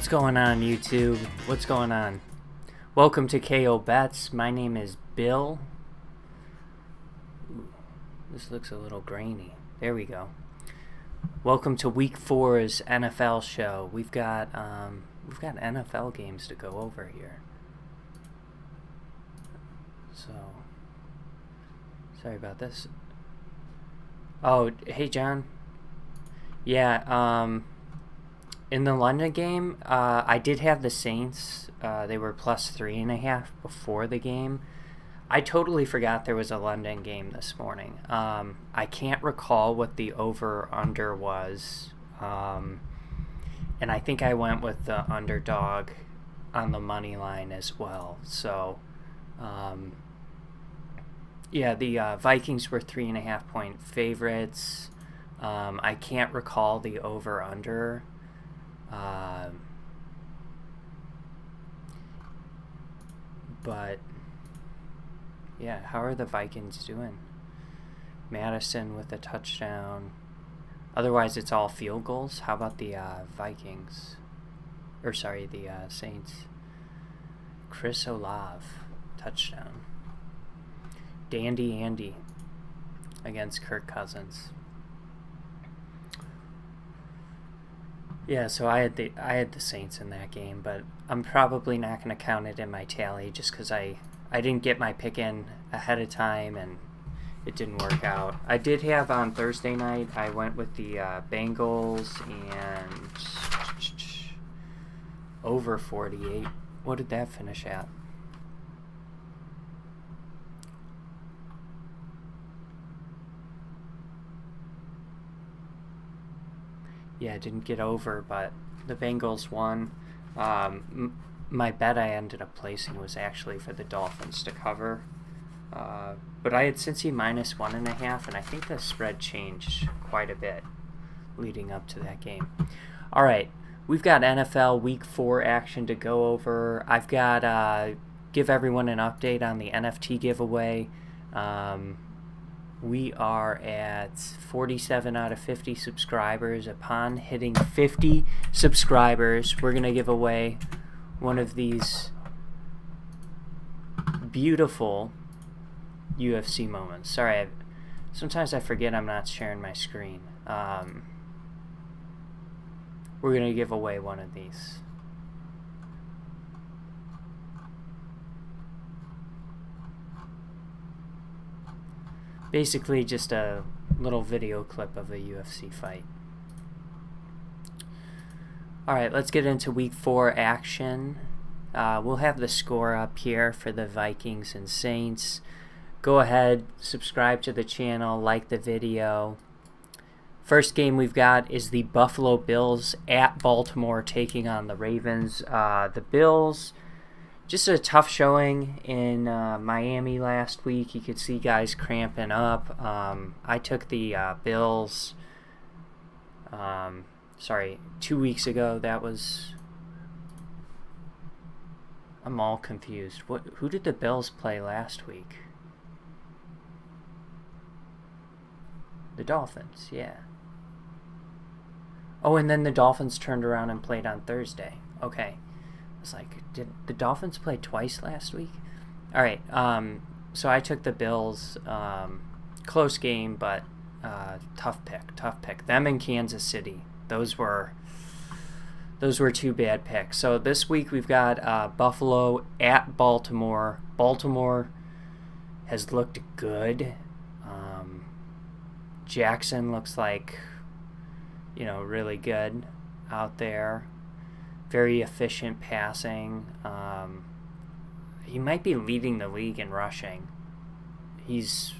What's going on, YouTube? What's going on? Welcome to KO Bets. My name is Bill. Ooh, this looks a little grainy. There we go. Welcome to Week 4's NFL show. We've got NFL games to go over here. So, sorry about this. Oh, hey John. Yeah, in the London game, I did have the Saints. They were plus 3.5 before the game. I totally forgot there was a London game this morning. I can't recall what the over-under was. And I think I went with the underdog on the money line as well. So, yeah, the Vikings were 3.5-point favorites. I can't recall the over-under. But yeah, how are the Vikings doing? Madison with a touchdown. Otherwise, it's all field goals. How about the Vikings? Or sorry, the Saints. Chris Olave, touchdown. Dandy Andy against Kirk Cousins. Yeah, so I had the Saints in that game, but I'm probably not going to count it in my tally just because I didn't get my pick in ahead of time and it didn't work out. I did have on Thursday night, I went with the Bengals and over 48. What did that finish at? Yeah, didn't get over, but the Bengals won. My bet I ended up placing was actually for the Dolphins to cover. But I had Cincy minus 1.5, and I think the spread changed quite a bit leading up to that game. All right, we've got NFL Week 4 action to go over. I've got give everyone an update on the NFT giveaway. We are at 47 out of 50 subscribers. Upon hitting 50 subscribers, we're going to give away one of these beautiful UFC moments. Sorry, sometimes I forget I'm not sharing my screen. We're going to give away one of these. Basically just a little video clip of a UFC fight. Alright, let's get into Week 4 action. We'll have the score up here for the Vikings and Saints. Go ahead, subscribe to the channel, like the video. First game we've got is the Buffalo Bills at Baltimore taking on the Ravens. The Bills, just a tough showing in Miami last week. You could see guys cramping up. I took the Bills, 2 weeks ago. That was... I'm all confused. Who did the Bills play last week? The Dolphins, yeah. Oh, and then the Dolphins turned around and played on Thursday. Okay. I was like, did the Dolphins play twice last week? All right, so I took the Bills. Close game, but tough pick. Them in Kansas City. Those were two bad picks. So this week we've got Buffalo at Baltimore. Baltimore has looked good. Jackson looks like, really good out there. Very efficient passing. He might be leading the league in rushing. He's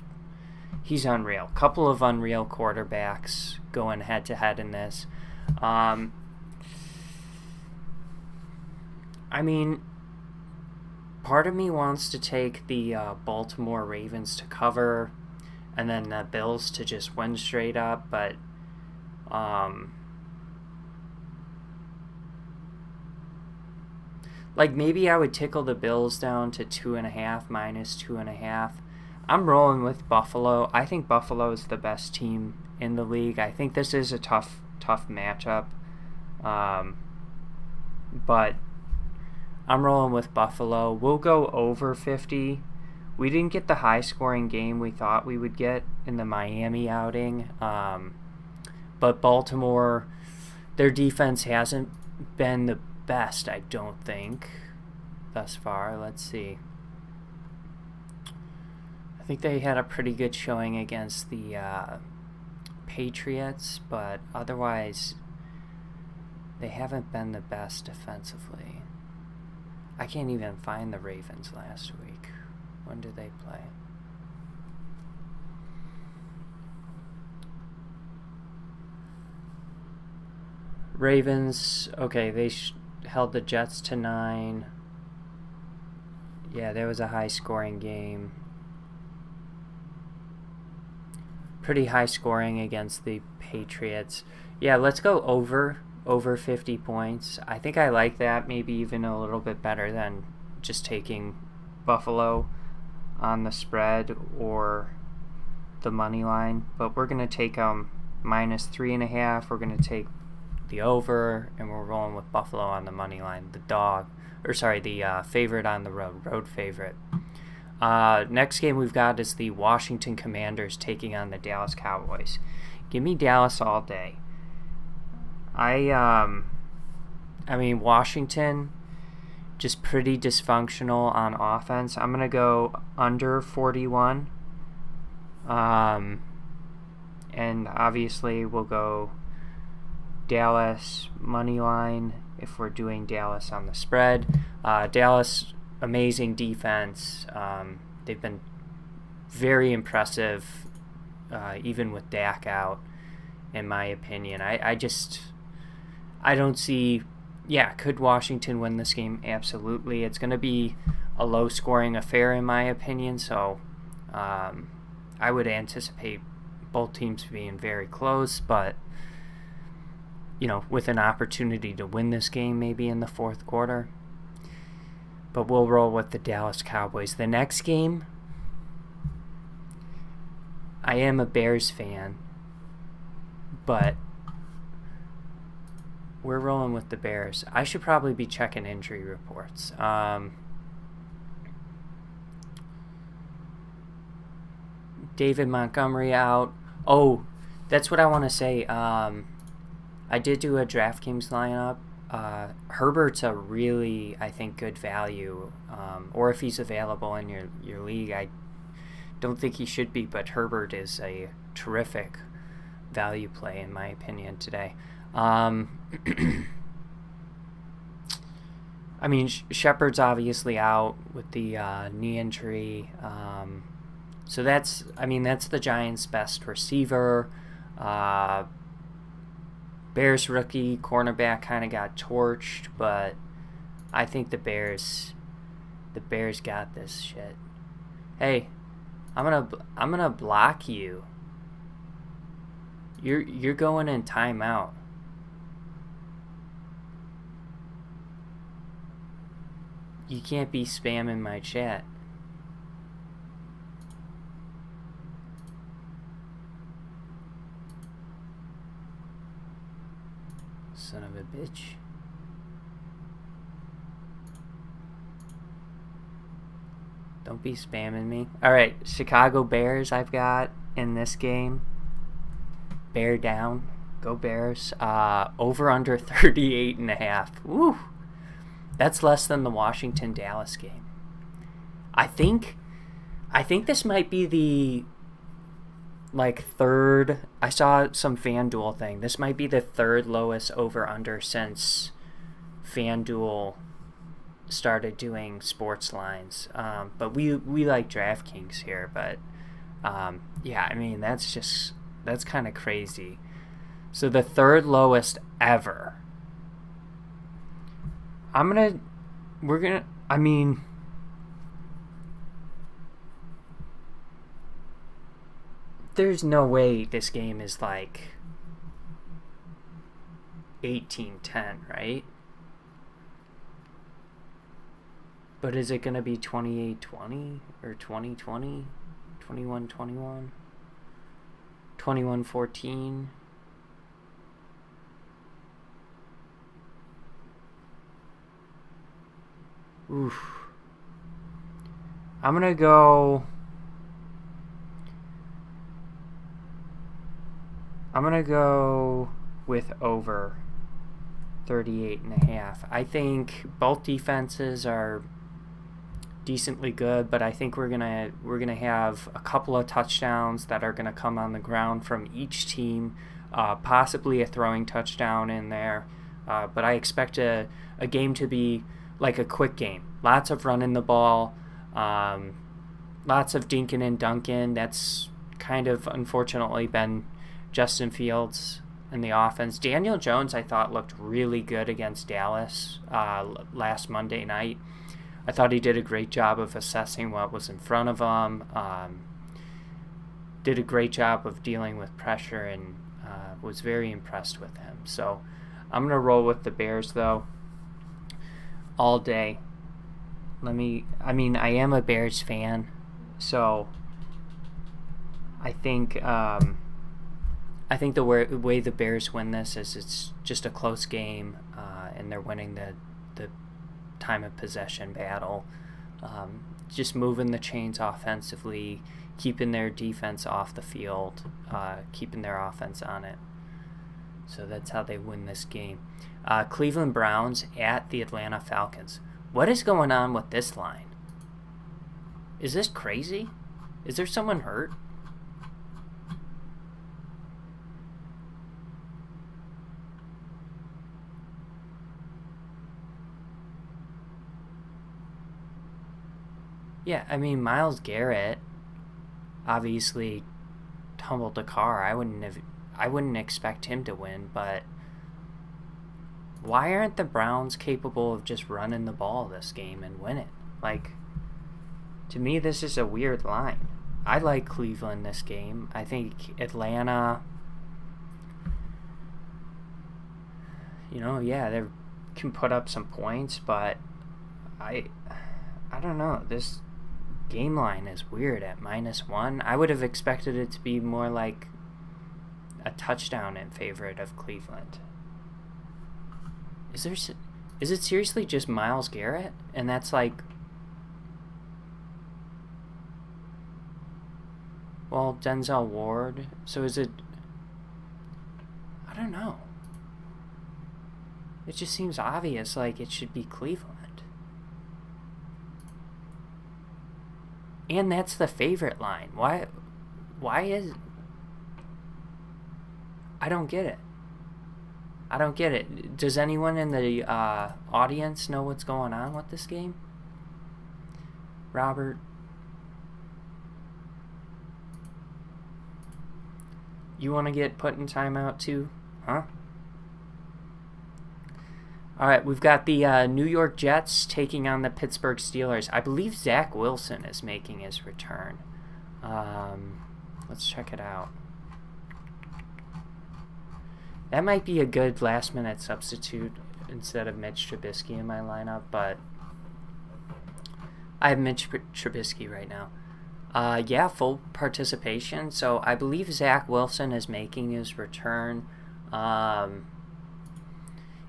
unreal. Couple of unreal quarterbacks going head to head in this. I mean, part of me wants to take the Baltimore Ravens to cover and then the Bills to just win straight up, but like maybe I would tickle the Bills down to 2.5, minus 2.5. I'm rolling with Buffalo. I think Buffalo is the best team in the league. I think this is a tough matchup. but I'm rolling with Buffalo. We'll go over 50. We didn't get the high-scoring game we thought we would get in the Miami outing, but Baltimore, their defense hasn't been the best, I don't think, thus far. Let's see. I think they had a pretty good showing against the Patriots, but otherwise they haven't been the best defensively. I can't even find the Ravens last week. When did they play? Ravens, okay, they held the Jets to 9. Yeah, there was a high-scoring game. Pretty high scoring against the Patriots. Yeah, let's go over 50 points. I think I like that, maybe even a little bit better than just taking Buffalo on the spread or the money line. But we're going to take minus 3.5. We're going to take the over, and we're rolling with Buffalo on the money line. The favorite on the road favorite. Next game we've got is the Washington Commanders taking on the Dallas Cowboys. Give me Dallas all day. I mean, Washington, just pretty dysfunctional on offense. I'm going to go under 41. And obviously we'll go Dallas money line if we're doing Dallas on the spread. Dallas, amazing defense. They've been very impressive, even with Dak out, in my opinion. I don't see... Yeah, could Washington win this game? Absolutely. It's going to be a low-scoring affair, in my opinion, so I would anticipate both teams being very close, but, with an opportunity to win this game maybe in the fourth quarter. But we'll roll with the Dallas Cowboys. The next game, I am a Bears fan, but we're rolling with the Bears. I should probably be checking injury reports. David Montgomery out. Oh, that's what I want to say. I did do a Draftkings lineup. Herbert's a really, I think, good value. Or if he's available in your league, I don't think he should be, but Herbert is a terrific value play, in my opinion, today. I mean, Shepard's obviously out with the knee injury. So that's the Giants' best receiver. Bears rookie cornerback kind of got torched, but I think the Bears got this shit. Hey, I'm gonna block you. You're going in timeout. You can't be spamming my chat. Son of a bitch. Don't be spamming me. Alright, Chicago Bears I've got in this game. Bear down. Go Bears. Over under 38.5. Woo! That's less than the Washington-Dallas game. I think this might be the third. I saw some FanDuel thing. This might be the third lowest over/under since FanDuel started doing sports lines. But we like DraftKings here. But yeah, I mean that's kind of crazy. So the third lowest ever. I mean, there's no way this game is like 18-10, right? But is it going to be 28-20 or 20-20, 21-21, 21-14? Oof. I'm gonna go with over 38.5. I think both defenses are decently good, but I think we're gonna have a couple of touchdowns that are gonna come on the ground from each team, possibly a throwing touchdown in there. But I expect a game to be like a quick game. Lots of running the ball, lots of dinking and dunking. That's kind of unfortunately been Justin Fields in the offense. Daniel Jones, I thought, looked really good against Dallas last Monday night. I thought he did a great job of assessing what was in front of him. Did a great job of dealing with pressure, and was very impressed with him. So I'm going to roll with the Bears, though, all day. I am a Bears fan, so I think the way the Bears win this is it's just a close game, and they're winning the time of possession battle, just moving the chains offensively, keeping their defense off the field, keeping their offense on it. So that's how they win this game. Cleveland Browns at the Atlanta Falcons. What is going on with this line? Is this crazy? Is there someone hurt? Yeah, I mean, Myles Garrett obviously tumbled the car. I wouldn't expect him to win, but why aren't the Browns capable of just running the ball this game and win it? Like, to me, this is a weird line. I like Cleveland this game. I think Atlanta, they can put up some points, but I don't know. This game line is weird at -1. I would have expected it to be more like a touchdown in favor of Cleveland. Is it seriously just Myles Garrett? And that's like, well, Denzel Ward. So is it? I don't know. It just seems obvious, like it should be Cleveland. And that's the favorite line. Why is... I don't get it. Does anyone in the audience know what's going on with this game? Robert? You want to get put in timeout too? Huh? Alright, we've got the New York Jets taking on the Pittsburgh Steelers. I believe Zach Wilson is making his return. Let's check it out. That might be a good last-minute substitute instead of Mitch Trubisky in my lineup, but I have Mitch Trubisky right now. Yeah, full participation. So I believe Zach Wilson is making his return.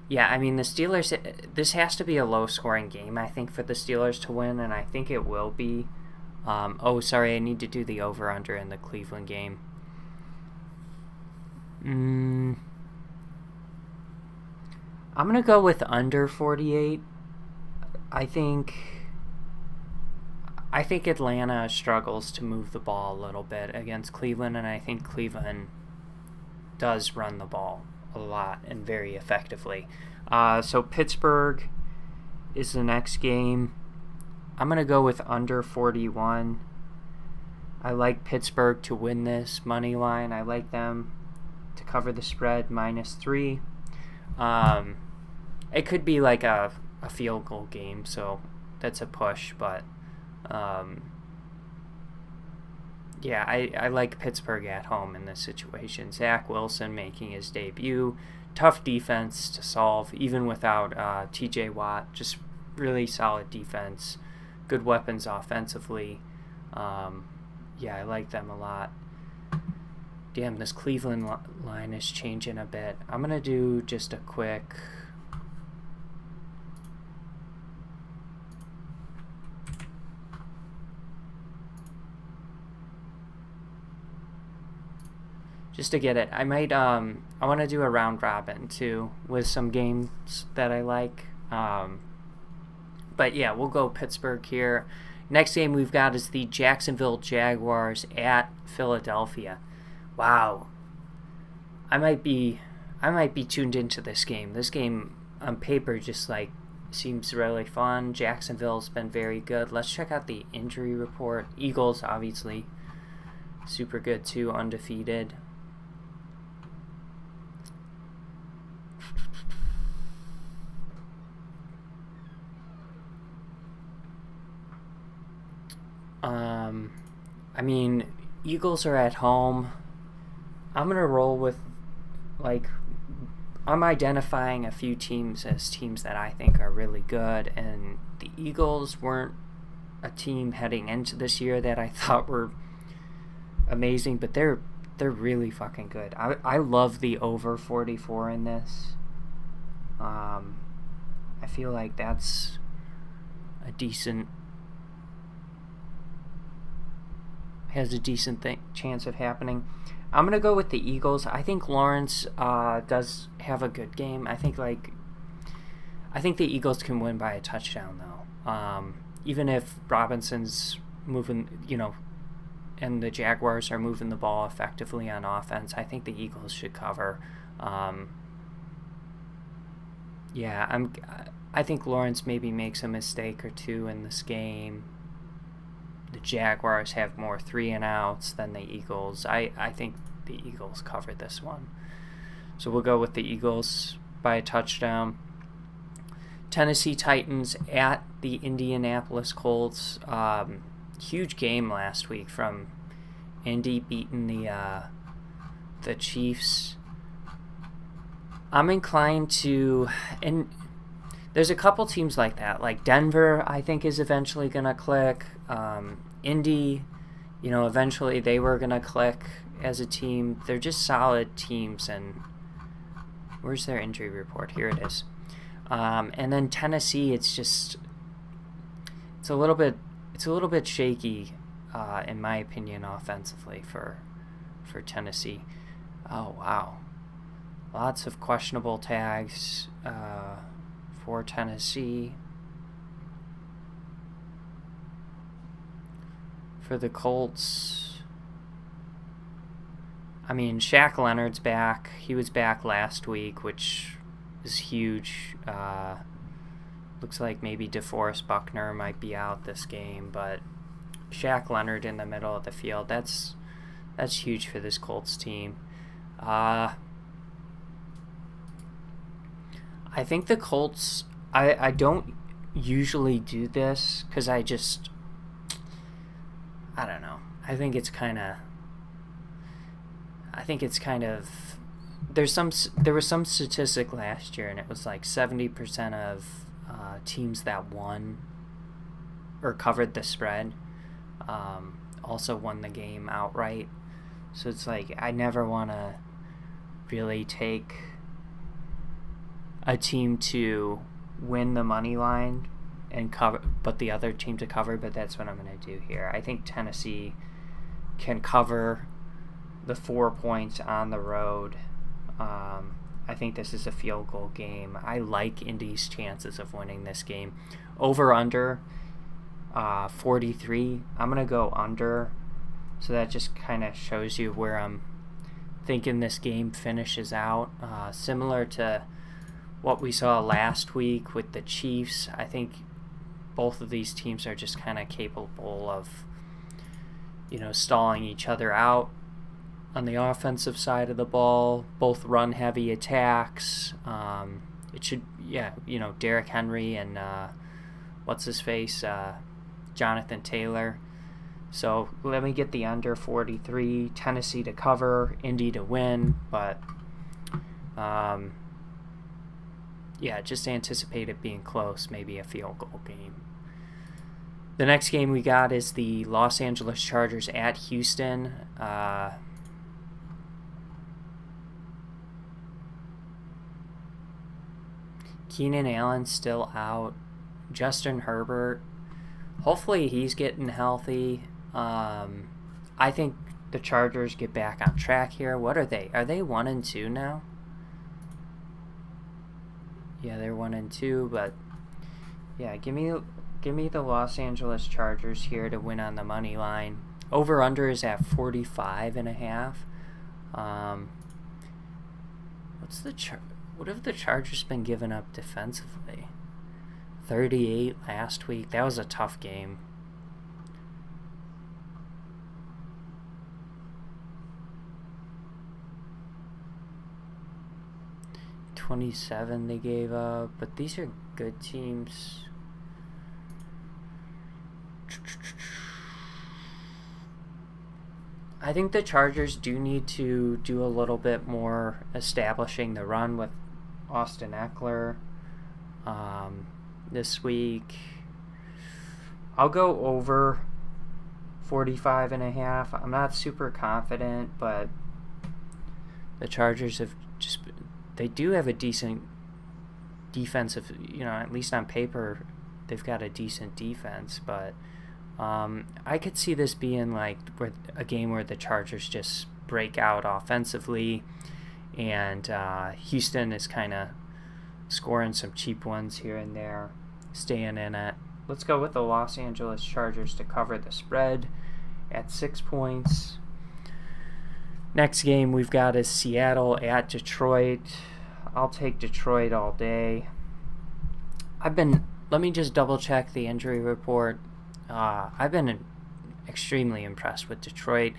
Yeah, I mean, the Steelers, this has to be a low-scoring game, I think, for the Steelers to win, and I think it will be. Oh, sorry, I need to do the over-under in the Cleveland game. I'm going to go with under 48. I think Atlanta struggles to move the ball a little bit against Cleveland, and I think Cleveland does run the ball a lot and very effectively. So Pittsburgh is the next game. I'm going to go with under 41. I like Pittsburgh to win this money line. I like them to cover the spread -3. It could be like a field goal game, so that's a push, but yeah, I like Pittsburgh at home in this situation. Zach Wilson making his debut. Tough defense to solve, even without T.J. Watt. Just really solid defense. Good weapons offensively. Yeah, I like them a lot. Damn, this Cleveland line is changing a bit. I'm going to do just a quick... just to get it. I might I want to do a round robin too with some games that I like. But yeah, we'll go Pittsburgh here. Next game we've got is the Jacksonville Jaguars at Philadelphia. Wow. I might be tuned into this game. This game on paper just like seems really fun. Jacksonville's been very good. Let's check out the injury report. Eagles obviously super good too, undefeated. I mean, Eagles are at home. I'm gonna roll with, like, I'm identifying a few teams as teams that I think are really good, and the Eagles weren't a team heading into this year that I thought were amazing, but they're really fucking good. I love the over 44 in this. I feel like that's a decent chance of happening. I'm gonna go with the Eagles. I think Lawrence does have a good game. I think the Eagles can win by a touchdown though. Even if Robinson's moving, and the Jaguars are moving the ball effectively on offense, I think the Eagles should cover. I think Lawrence maybe makes a mistake or two in this game. The Jaguars have more 3-and-outs than the Eagles. I think the Eagles covered this one. So we'll go with the Eagles by a touchdown. Tennessee Titans at the Indianapolis Colts. Huge game last week from Indy beating the Chiefs. I'm inclined to, and there's a couple teams like that. Like Denver, I think is eventually gonna click. Indy, eventually they were gonna click as a team. They're just solid teams. And where's their injury report? Here it is. And then Tennessee, it's a little bit shaky, in my opinion, offensively for Tennessee. Oh wow, lots of questionable tags for Tennessee. For the Colts, I mean, Shaq Leonard's back. He was back last week, which is huge. Looks like maybe DeForest Buckner might be out this game, but Shaq Leonard in the middle of the field, that's huge for this Colts team. I think the Colts, I don't usually do this because I don't know. I think it's kind of there was some statistic last year, and it was like 70% of teams that won or covered the spread also won the game outright. So it's like I never want to really take a team to win the money line and cover, but the other team to cover. But that's what I'm going to do here. I think Tennessee can cover the 4 points on the road. I think this is a field goal game. I like Indy's chances of winning this game. Over under 43. I'm going to go under. So that just kind of shows you where I'm thinking this game finishes out. Similar to what we saw last week with the Chiefs, I think both of these teams are just kind of capable of, stalling each other out on the offensive side of the ball. Both run heavy attacks. It should, Derrick Henry and what's his face, Jonathan Taylor. So let me get the under 43. Tennessee to cover, Indy to win, but just anticipate it being close, maybe a field goal game. The next game we got is the Los Angeles Chargers at Houston. Keenan Allen still out. Justin Herbert, hopefully he's getting healthy. I think the Chargers get back on track here. What are they? Are they 1-2 now? Yeah, they're 1-2, but yeah, give me the Los Angeles Chargers here to win on the money line. Over under is at 45.5. What have the Chargers been giving up defensively? 38 last week. That was a tough game. $27 they gave up, but these are good teams. I think the Chargers do need to do a little bit more establishing the run with Austin Eckler this week. I'll go over 45.5. I'm not super confident, but the Chargers have they do have a decent defensive, at least on paper, they've got a decent defense, but I could see this being like a game where the Chargers just break out offensively, and Houston is kind of scoring some cheap ones here and there, staying in it. Let's go with the Los Angeles Chargers to cover the spread at 6 points. Next game we've got is Seattle at Detroit. I'll take Detroit all day. Let me just double check the injury report. I've been extremely impressed with Detroit.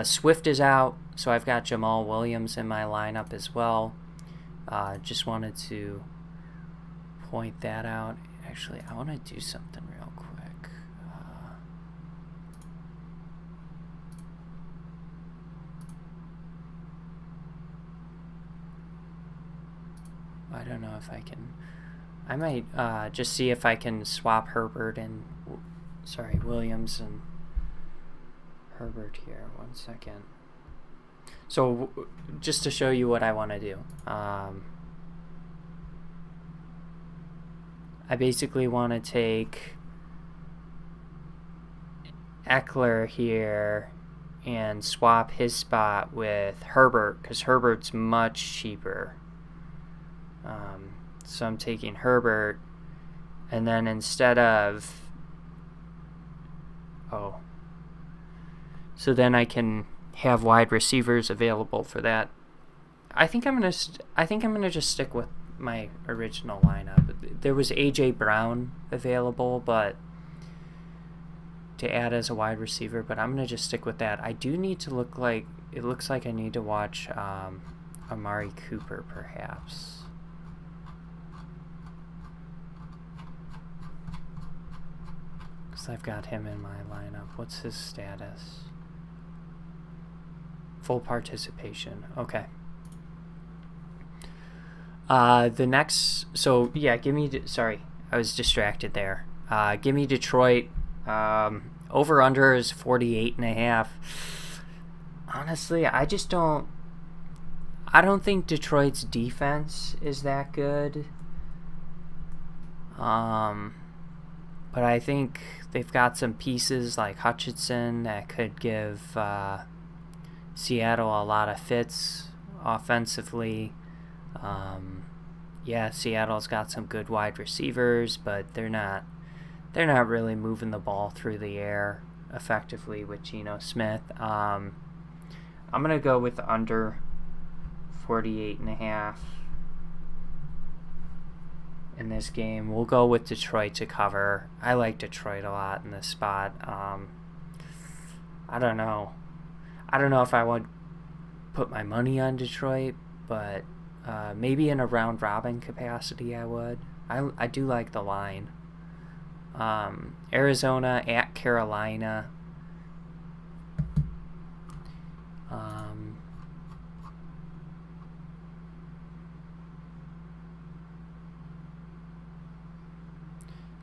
Swift is out, so I've got Jamal Williams in my lineup as well. Just wanted to point that out. Actually, I want to do something real quick. I don't know if I can. I might just see if I can swap Williams and Herbert here. 1 second. So just to show you what I want to do, I basically want to take Eckler here and swap his spot with Herbert, because Herbert's much cheaper. So I'm taking Herbert, and then instead of so then I can have wide receivers available for that. I think I'm gonna just stick with my original lineup. There was AJ Brown available, but to add as a wide receiver, but I'm gonna just stick with that. I do need to looks like I need to watch Amari Cooper perhaps. I've got him in my lineup. What's his status? Full participation. Okay. The next. So yeah, give me. Sorry, I was distracted there. Give me Detroit. Over under is 48.5. Honestly, I don't think Detroit's defense is that good. But I think they've got some pieces like Hutchinson that could give Seattle a lot of fits offensively. Seattle's got some good wide receivers, but they're not really moving the ball through the air effectively with Geno Smith. I'm gonna go with under 48.5. in this game. We'll go with Detroit to cover. I like Detroit a lot in this spot. I don't know if I would put my money on Detroit, but maybe in a round robin capacity I would. I do like the line. Arizona at Carolina.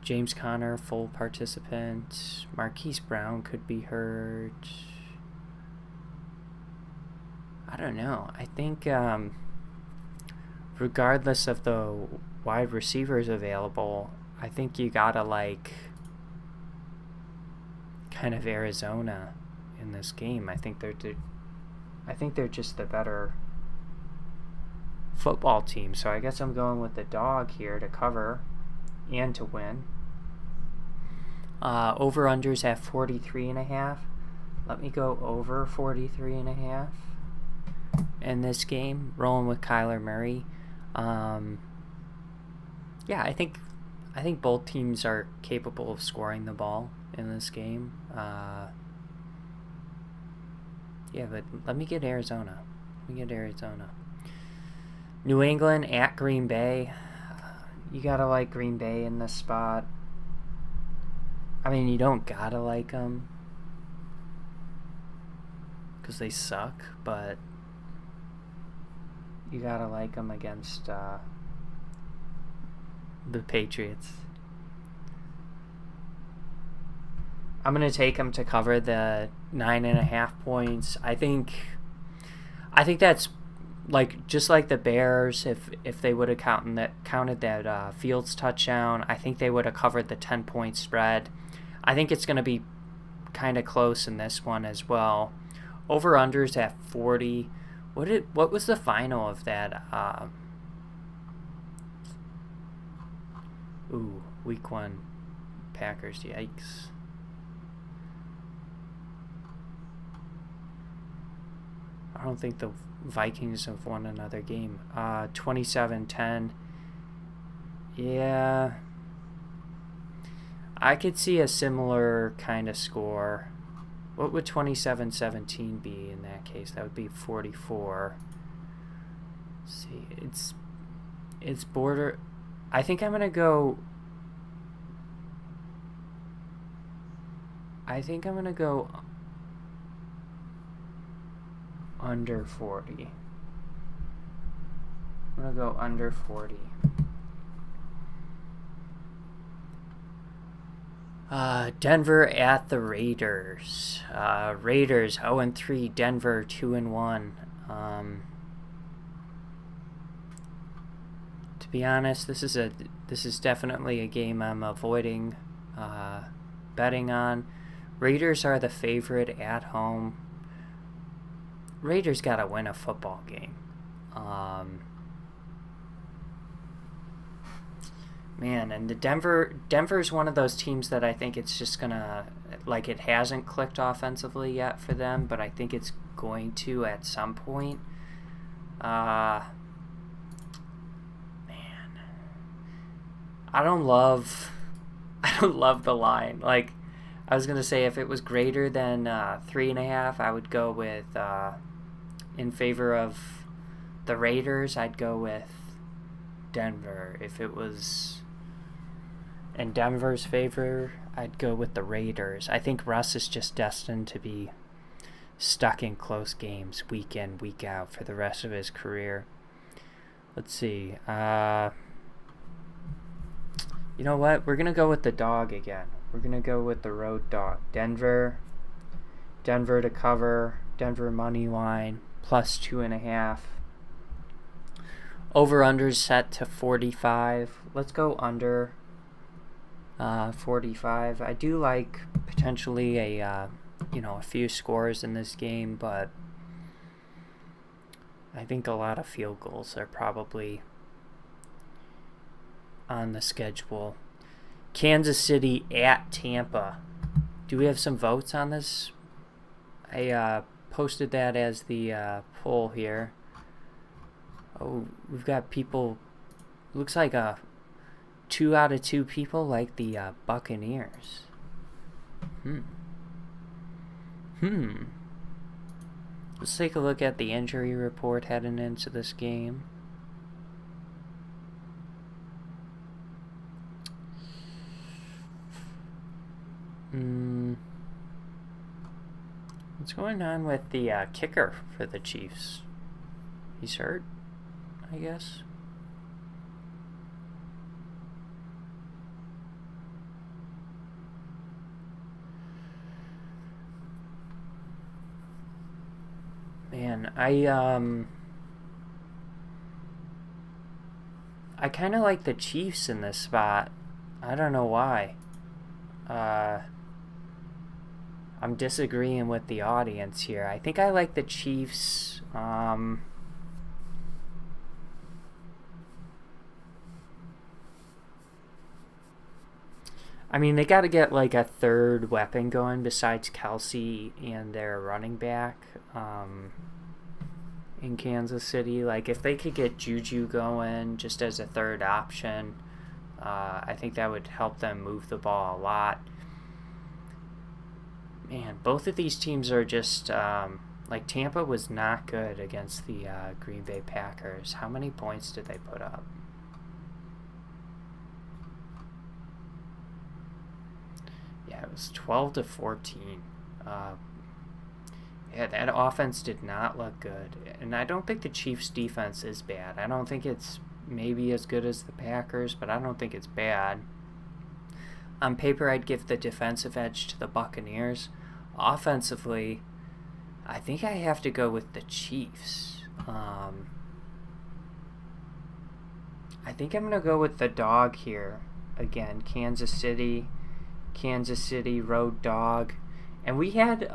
James Conner, full participant. Marquise Brown could be hurt. I don't know. I think regardless of the wide receivers available, I think you gotta like kind of Arizona in this game. I think they're just the better football team. So I guess I'm going with the dog here to cover and to win. Over-unders at 43.5. Let me go over 43.5 in this game. Rolling with Kyler Murray. Yeah, I think both teams are capable of scoring the ball in this game. Yeah, but let me get Arizona. New England at Green Bay. You gotta like Green Bay in this spot. I mean, you don't gotta like them because they suck, but you gotta like them against the Patriots. I'm gonna take them to cover the 9.5 points. I think that's like just like the Bears. If they would have counted that Fields touchdown, I think they would have covered the 10-point spread. I think it's gonna be kind of close in this one as well. Over-unders at 40. What was the final of that? Week 1 Packers. Yikes. I don't think the Vikings have won another game. 27-10. Yeah. I could see a similar kind of score. What would 27-17 be in that case? That would be 44. Let's see. It's border. I think I'm going to go under 40. I'm going to go under 40. Denver at the Raiders. Raiders 0-3. Denver 2-1. To be honest, this is definitely a game I'm avoiding betting on. Raiders are the favorite at home. Raiders gotta win a football game. Man, and Denver's one of those teams that I think it's just gonna, like, it hasn't clicked offensively yet for them, but I think it's going to at some point. Man, I don't love the line. Like, I was gonna say if it was greater than 3.5, I would go with in favor of the Raiders. I'd go with Denver. If it was in Denver's favor, I'd go with the Raiders. I think Russ is just destined to be stuck in close games week in, week out for the rest of his career. Let's see. You know what? We're going to go with the dog again. We're going to go with the road dog. Denver to cover. Denver money line plus 2.5. Over-under set to 45. Let's go under 45. I do like potentially a few scores in this game, but I think a lot of field goals are probably on the schedule. Kansas City at Tampa. Do we have some votes on this? I posted that as the poll here. Oh, we've got people. Looks like 2 out of 2 people like the Buccaneers. Let's take a look at the injury report heading into this game. What's going on with the kicker for the Chiefs? He's hurt, I guess. Man, I kind of like the Chiefs in this spot. I don't know why. I'm disagreeing with the audience here. I think I like the Chiefs. I mean, they got to get like a third weapon going besides Kelsey and their running back in Kansas City. Like, if they could get Juju going just as a third option, I think that would help them move the ball a lot. Man, both of these teams are just like, Tampa was not good against the Green Bay Packers. How many points did they put up? Yeah, it was 12-14. Yeah, that offense did not look good. And I don't think the Chiefs' defense is bad. I don't think it's maybe as good as the Packers, but I don't think it's bad. On paper, I'd give the defensive edge to the Buccaneers. Offensively, I think I have to go with the Chiefs. I think I'm going to go with the dog here. Again, Kansas City, road dog. And we had...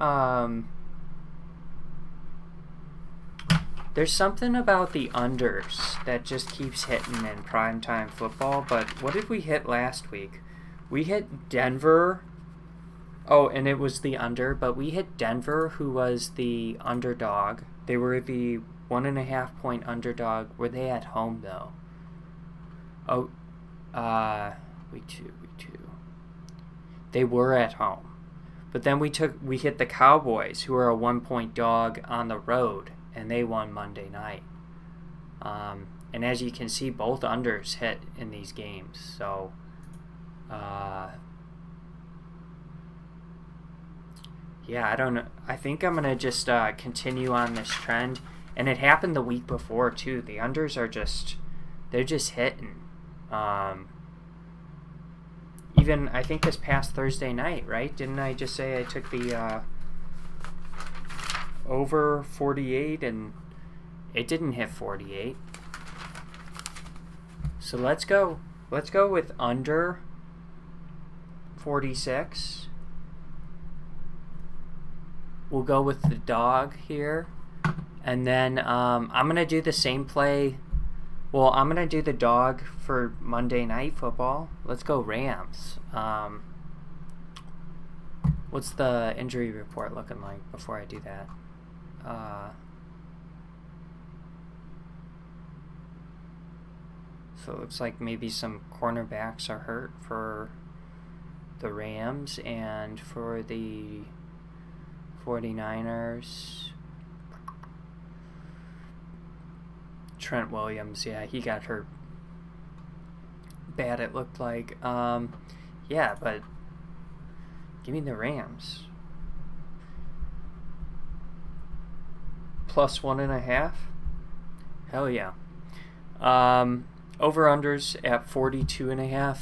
there's something about the unders that just keeps hitting in primetime football. But what did we hit last week? We hit Denver. Oh, and it was the under, but we hit Denver, who was the underdog. They were the 1.5 point underdog. Were they at home, though? Oh, week two. They were at home. But then we hit the Cowboys, who are a 1 point dog on the road, and they won Monday night. And as you can see, both unders hit in these games. So, yeah, I don't know. I think I'm going to just continue on this trend. And it happened the week before, too. The unders are they're just hitting. Even, I think this past Thursday night, right? Didn't I just say I took the over 48 and it didn't hit 48? So let's go with under 46. We'll go with the dog here. And then I'm going to do the same play. Well, I'm going to do the dog for Monday Night Football. Let's go Rams. What's the injury report looking like before I do that? So it looks like maybe some cornerbacks are hurt for the Rams, and for the 49ers, Trent Williams, yeah, he got hurt bad, it looked like. Yeah, but give me the Rams. Plus 1.5? Hell yeah. Over-unders at 42.5.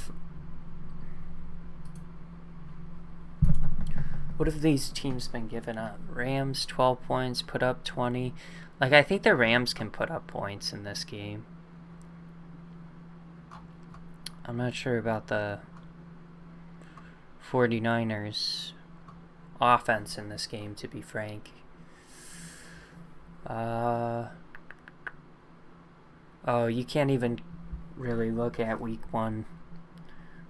What have these teams been giving up? Rams, 12 points, put up 20. Like, I think the Rams can put up points in this game. I'm not sure about the 49ers offense in this game, to be frank. Oh, you can't even really look at week 1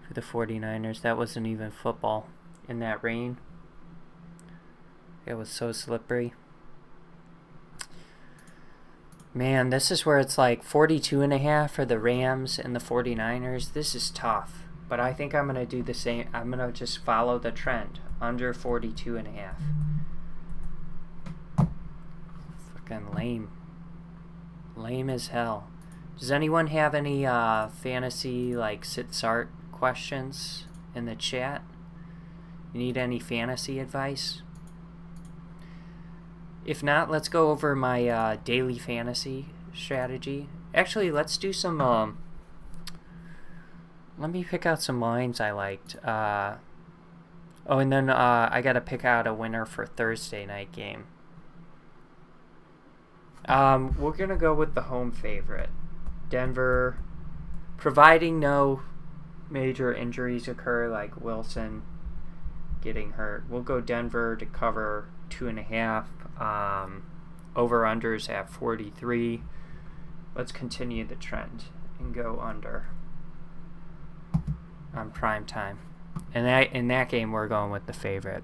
for the 49ers. That wasn't even football in that rain. It was so slippery. Man, this is where it's like 42.5 for the Rams and the 49ers. This is tough. But I think I'm going to do the same. I'm going to just follow the trend. Under 42.5. Fucking lame. Lame as hell. Does anyone have any fantasy, like, sit-start questions in the chat? You need any fantasy advice? If not, let's go over my daily fantasy strategy. Actually, let's do some... let me pick out some lines I liked. Oh, and then I got to pick out a winner for Thursday night game. We're going to go with the home favorite. Denver, providing no major injuries occur like Wilson getting hurt. We'll go Denver to cover 2.5. Over-unders at 43. Let's continue the trend and go under on prime time. And in that game, we're going with the favorite.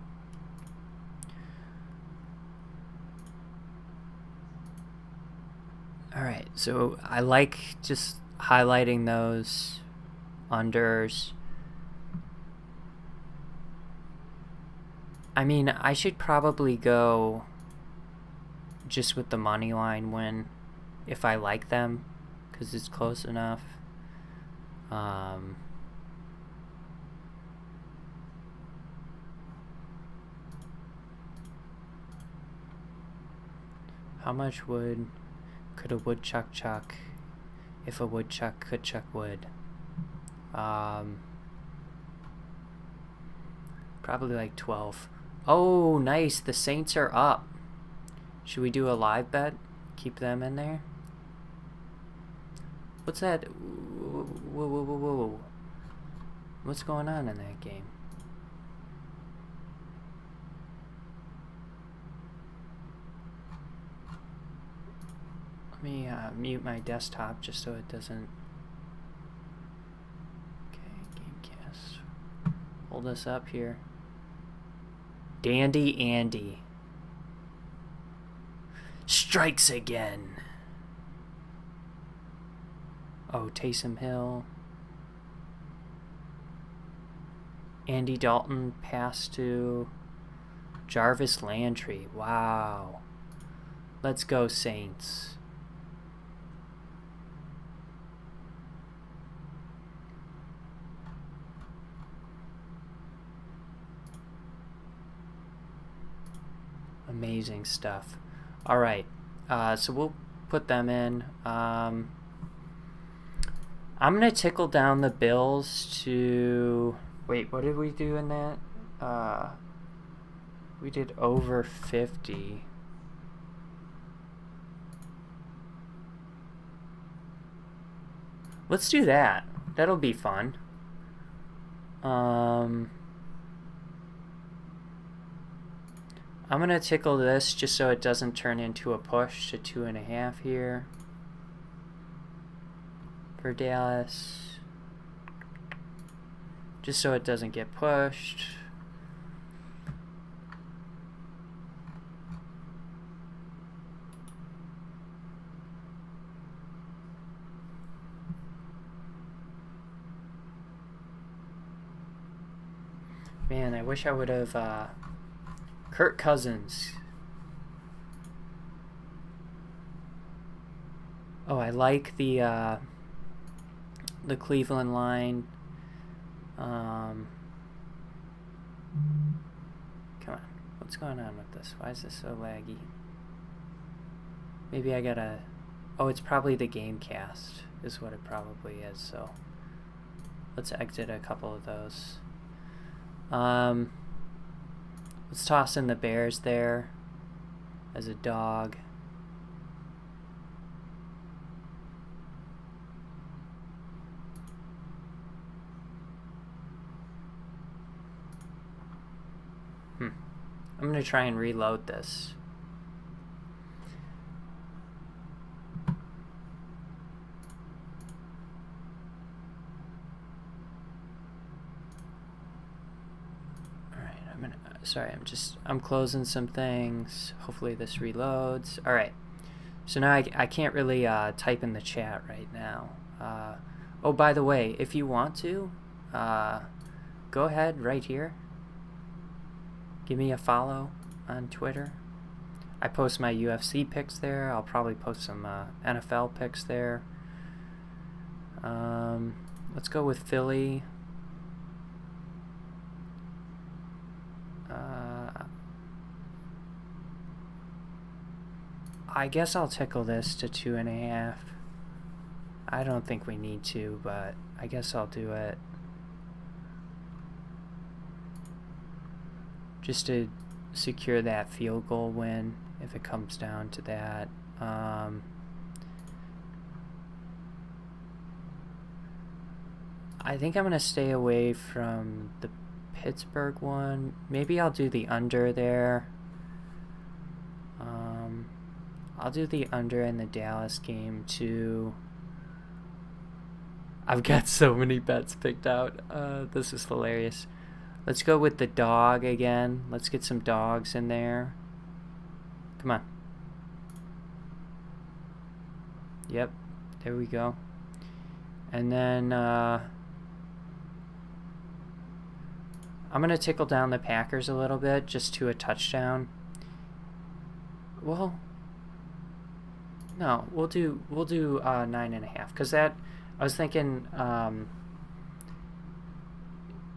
All right, so I like just highlighting those unders. I mean, I should probably go just with the money line win if I like them, because it's close enough. How much wood could a woodchuck chuck if a woodchuck could chuck wood? Probably like 12. Oh, nice. The Saints are up. Should we do a live bet? Keep them in there? What's that? Whoa, whoa, whoa, whoa. What's going on in that game? Let me mute my desktop just so it doesn't... Okay, Gamecast. Hold us up here. Dandy Andy strikes again. Oh, Taysom Hill. Andy Dalton pass to Jarvis Landry. Wow. Let's go, Saints. Amazing stuff. All right, so we'll put them in. I'm gonna tickle down the Bills to... Wait, what did we do in that? We did over 50. Let's do that. That'll be fun. I'm going to tickle this just so it doesn't turn into a push to 2.5 here for Dallas. Just so it doesn't get pushed. Man, I wish I would have... Kirk Cousins. Oh, I like the Cleveland line. Come on. What's going on with this? Why is this so laggy? Maybe I gotta... Oh, it's probably the Gamecast is what it probably is, so let's exit a couple of those. Let's toss in the Bears there as a dog. I'm going to try and reload this. Sorry, I'm closing some things. Hopefully this reloads. All right. So now I can't really type in the chat right now. Oh, by the way, if you want to, go ahead right here. Give me a follow on Twitter. I post my UFC picks there. I'll probably post some NFL picks there. Let's go with Philly. I guess I'll tickle this to 2.5. I don't think we need to, but I guess I'll do it. Just to secure that field goal win if it comes down to that. I think I'm going to stay away from the Pittsburgh one. Maybe I'll do the under there. I'll do the under in the Dallas game too. I've got so many bets picked out. This is hilarious. Let's go with the dog again. Let's get some dogs in there. Come on. Yep, there we go. And then I'm going to tickle down the Packers a little bit, just to a touchdown. Well, no, we'll do 9.5, because that, I was thinking,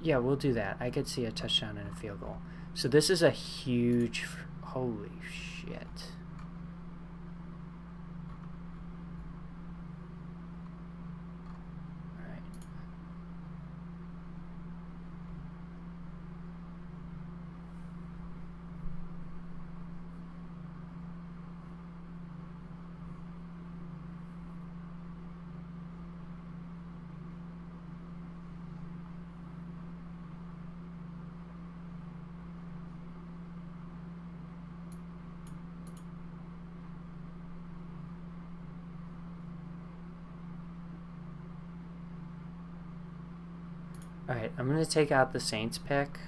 yeah, we'll do that. I could see a touchdown and a field goal. So this is a huge, holy shit. Alright, I'm going to take out the Saints pick.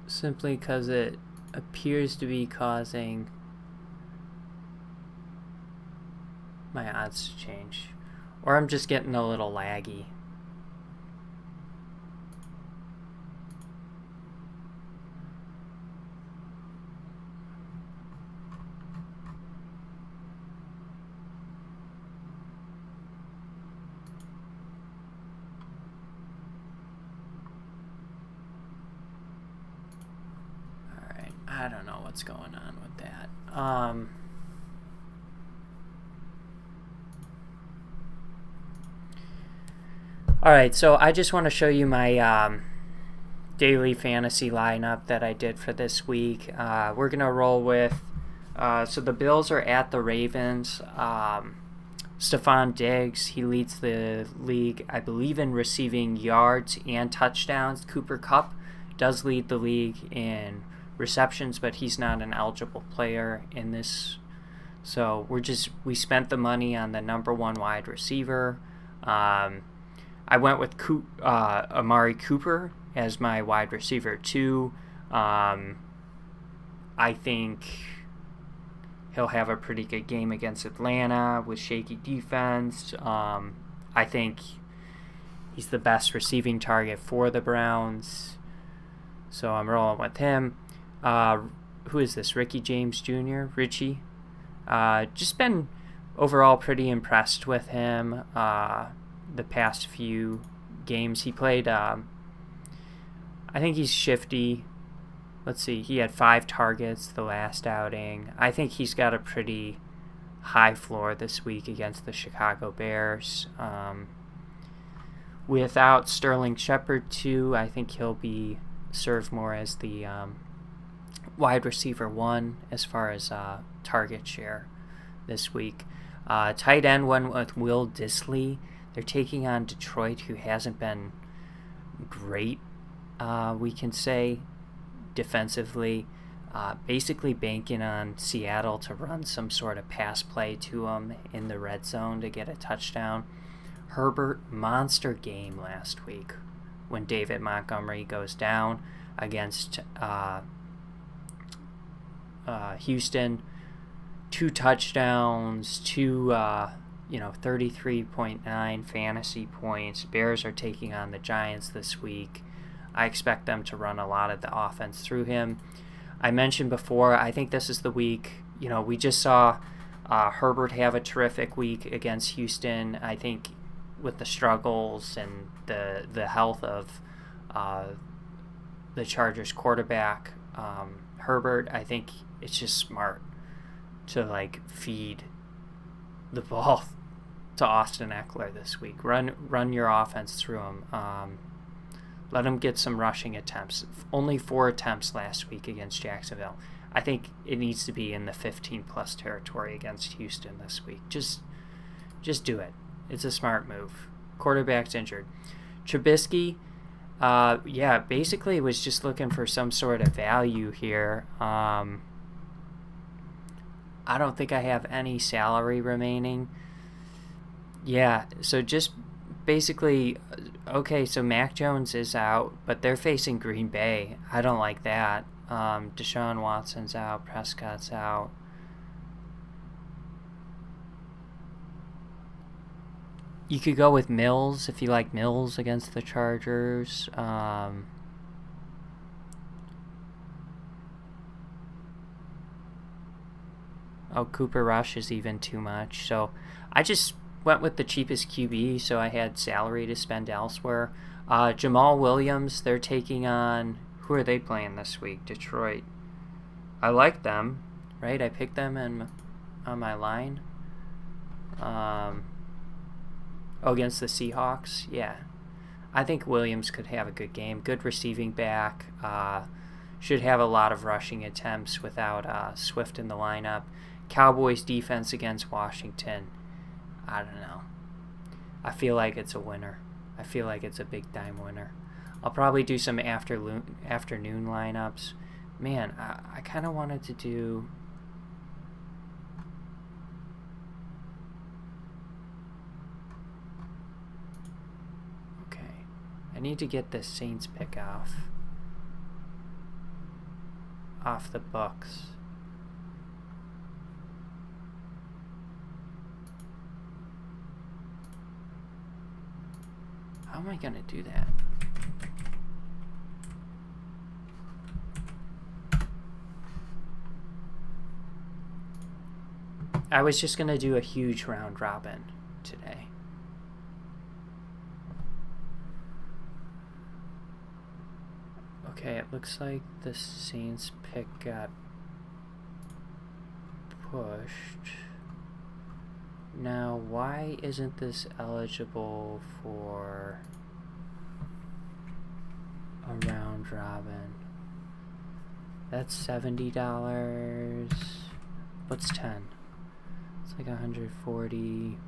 Simply because it appears to be causing my odds to change. Or I'm just getting a little laggy. I don't know what's going on with that. Alright, so I just want to show you my daily fantasy lineup that I did for this week. We're going to roll with, so the Bills are at the Ravens. Stephon Diggs, he leads the league, I believe, in receiving yards and touchdowns. Cooper Kupp does lead the league in receptions, but he's not an eligible player in this. So we spent the money on the number one wide receiver. I went with Amari Cooper as my wide receiver too. I think he'll have a pretty good game against Atlanta with shaky defense. I think he's the best receiving target for the Browns, so I'm rolling with him. Who is this? Ricky James Jr.? Richie. Just been overall pretty impressed with him the past few games he played. I think he's shifty. Let's see, he had 5 targets the last outing. I think he's got a pretty high floor this week against the Chicago Bears. Without Sterling Shepard too, I think he'll be served more as the wide receiver 1 as far as target share this week. Tight end went with Will Dissly. They're taking on Detroit, who hasn't been great, we can say, defensively. Basically banking on Seattle to run some sort of pass play to them in the red zone to get a touchdown. Herbert, monster game last week when David Montgomery goes down against Houston. 2 touchdowns, 33.9 fantasy points. Bears are taking on the Giants this week. I expect them to run a lot of the offense through him. I mentioned before, I think this is the week, we just saw Herbert have a terrific week against Houston. I think with the struggles and the health of the Chargers quarterback, Herbert, I think it's just smart to feed the ball to Austin Eckler this week. Run your offense through him. Let him get some rushing attempts. Only 4 attempts last week against Jacksonville. I think it needs to be in the 15-plus territory against Houston this week. Just do it. It's a smart move. Quarterback's injured. Trubisky, yeah, basically was just looking for some sort of value here. I don't think I have any salary remaining. Yeah, so just basically, okay, so Mac Jones is out, but they're facing Green Bay. I don't like that. Deshaun Watson's out, Prescott's out. You could go with Mills if you like Mills against the Chargers. Oh, Cooper Rush is even too much. So I just went with the cheapest QB, so I had salary to spend elsewhere. Jamal Williams, they're taking on... Who are they playing this week? Detroit. I like them, right? I picked them on my line. Against the Seahawks, yeah. I think Williams could have a good game. Good receiving back. Should have a lot of rushing attempts without Swift in the lineup. Cowboys defense against Washington. I don't know. I feel like it's a winner. I feel like it's a big-time winner. I'll probably do some afternoon lineups. Man, I kind of wanted to do... Okay. I need to get this Saints pick off the books. How am I going to do that? I was just going to do a huge round robin today. Okay, it looks like the Saints pick got pushed. Now, why isn't this eligible for a round robin? That's $70. What's 10? It's like 140.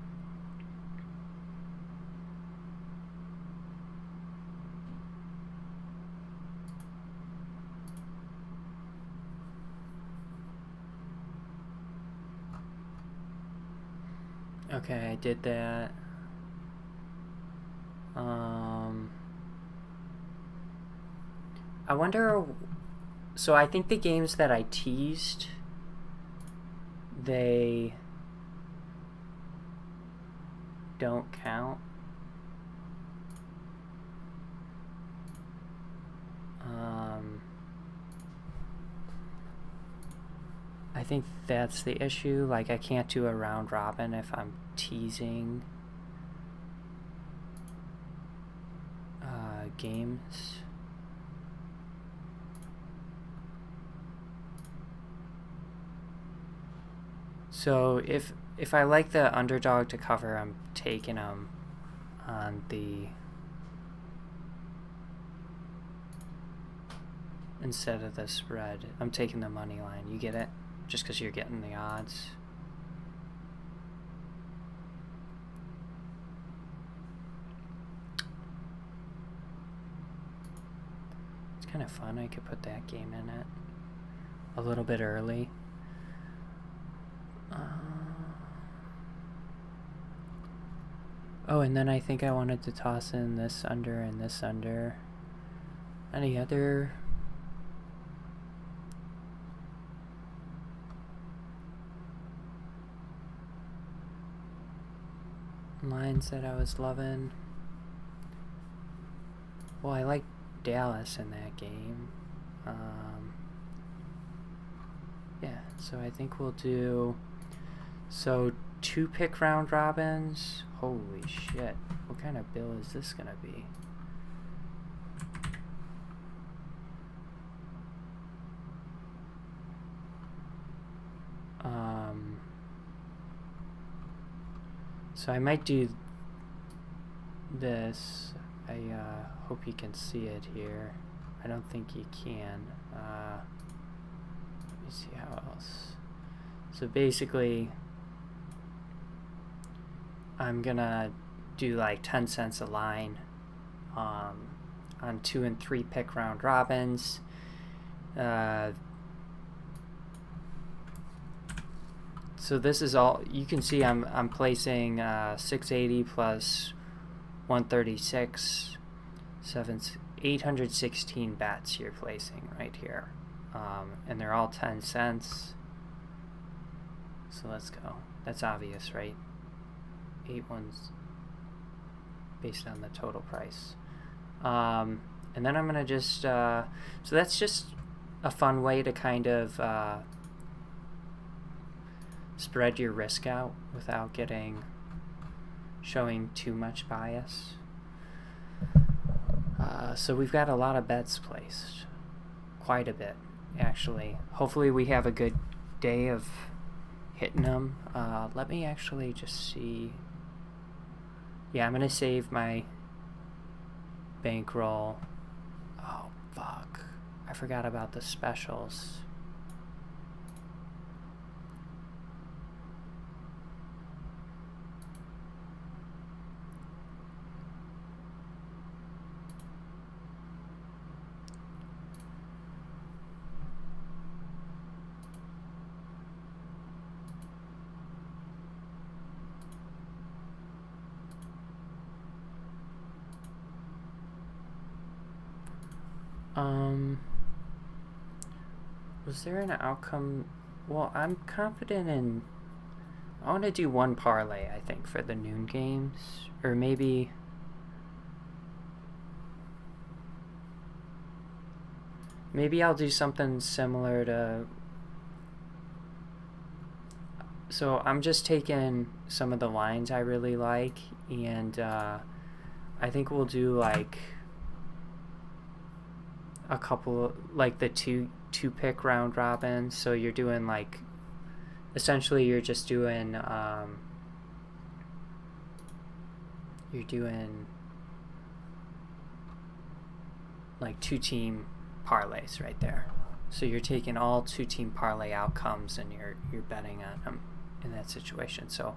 Okay, I did that. I wonder... So I think the games that I teased, they don't count. I think that's the issue. Like, I can't do a round robin if I'm teasing games. So if I like the underdog to cover, I'm taking them on the... Instead of the spread, I'm taking the money line. You get it? Just because you're getting the odds. It's kind of fun. I could put that game in it a little bit early. Oh, and then I think I wanted to toss in this under and this under. Any other... lines that I was loving? Well, I like Dallas in that game. Yeah, so I think we'll do... So, 2 pick round robins. Holy shit. What kind of bill is this gonna be? So I might do this. I hope you can see it here. I don't think you can. me see how else. So basically, I'm gonna do like 10 cents a line on 2 and 3 pick round robins. So this is all you can see. I'm placing 680 plus 136, 816 bets you're placing right here, and they're all 10 cents. So let's go. That's obvious, right? 8 ones based on the total price. And then I'm gonna just so that's just a fun way to kind of spread your risk out without showing too much bias. So we've got a lot of bets placed, quite a bit actually. Hopefully we have a good day of hitting them. Let me actually just see. Yeah, I'm gonna save my bankroll. Oh fuck, I forgot about the specials. Was there an outcome? Well, I'm confident in. I want to do one parlay, I think, for the noon games, or maybe. Maybe I'll do something similar to. So I'm just taking some of the lines I really like, and I think we'll do like a couple, like the two pick round robins. So you're doing like, essentially you're just doing like 2-team parlays right there. So you're taking all 2-team parlay outcomes and you're betting on them in that situation. So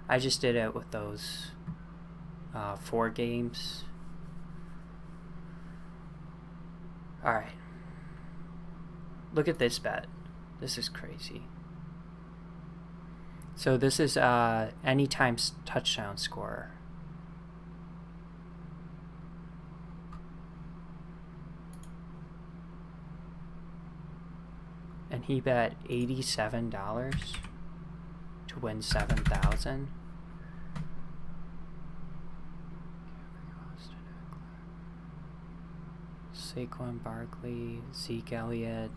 I just did it with those 4 games. All right. Look at this bet. This is crazy. So this is anytime touchdown scorer. And he bet $87 to win $7,000. Saquon Barkley, Zeke Elliott.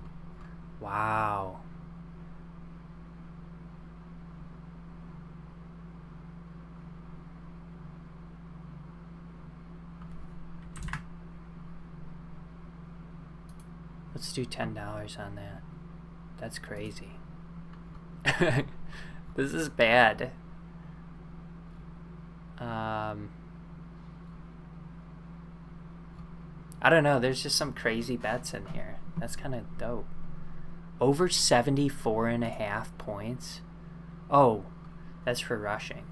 Wow. Let's do $10 on that. That's crazy. This is bad. I don't know, there's just some crazy bets in here. That's kind of dope. Over 74.5 points. Oh, that's for rushing.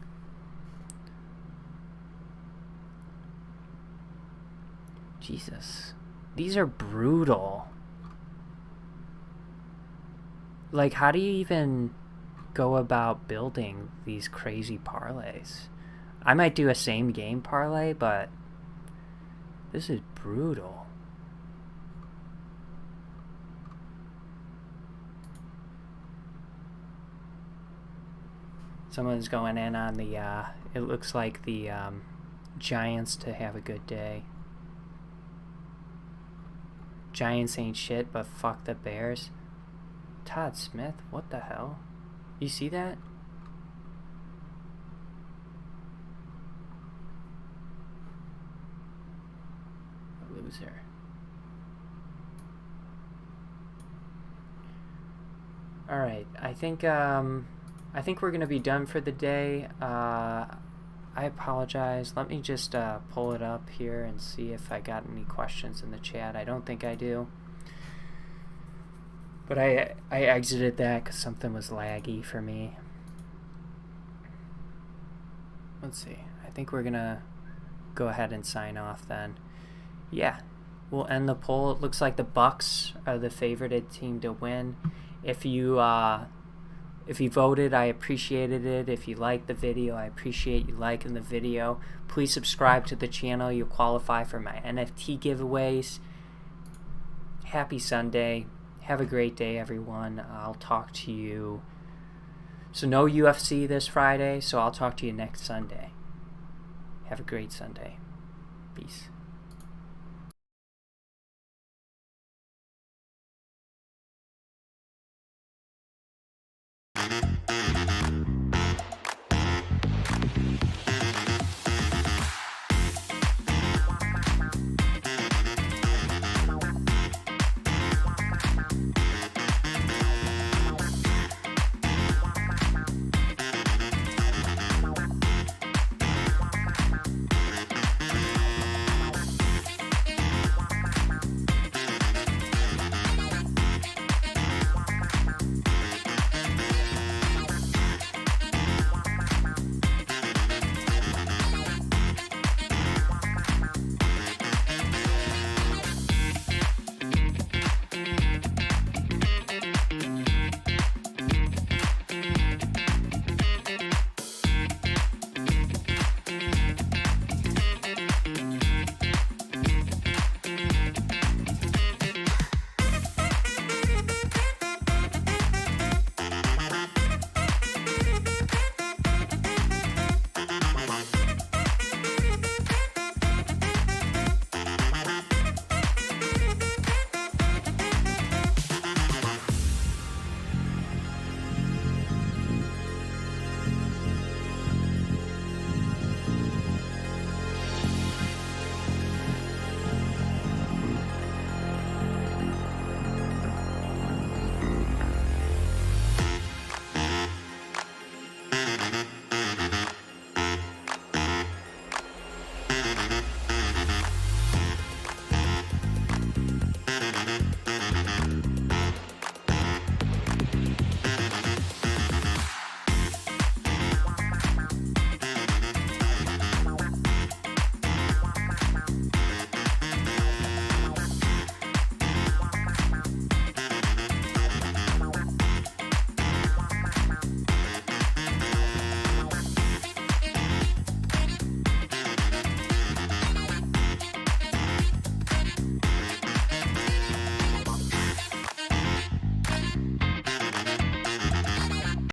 Jesus. These are brutal. Like, how do you even go about building these crazy parlays? I might do a same game parlay, but this is brutal. Someone's going in on the, it looks like the Giants to have a good day. Giants ain't shit, but fuck the Bears. Todd Smith, what the hell? You see that? A loser. Alright, I think we're gonna be done for the day. I apologize. Let me just pull it up here and see if I got any questions in the chat. I don't think I do. But I exited that because something was laggy for me. Let's see. I think we're going to go ahead and sign off then. Yeah, we'll end the poll. It looks like the Bucks are the favorited team to win. If you voted, I appreciated it. If you liked the video, I appreciate you liking the video. Please subscribe to the channel. You'll qualify for my NFT giveaways. Happy Sunday. Have a great day, everyone. I'll talk to you. So no UFC this Friday, so I'll talk to you next Sunday. Have a great Sunday. Peace.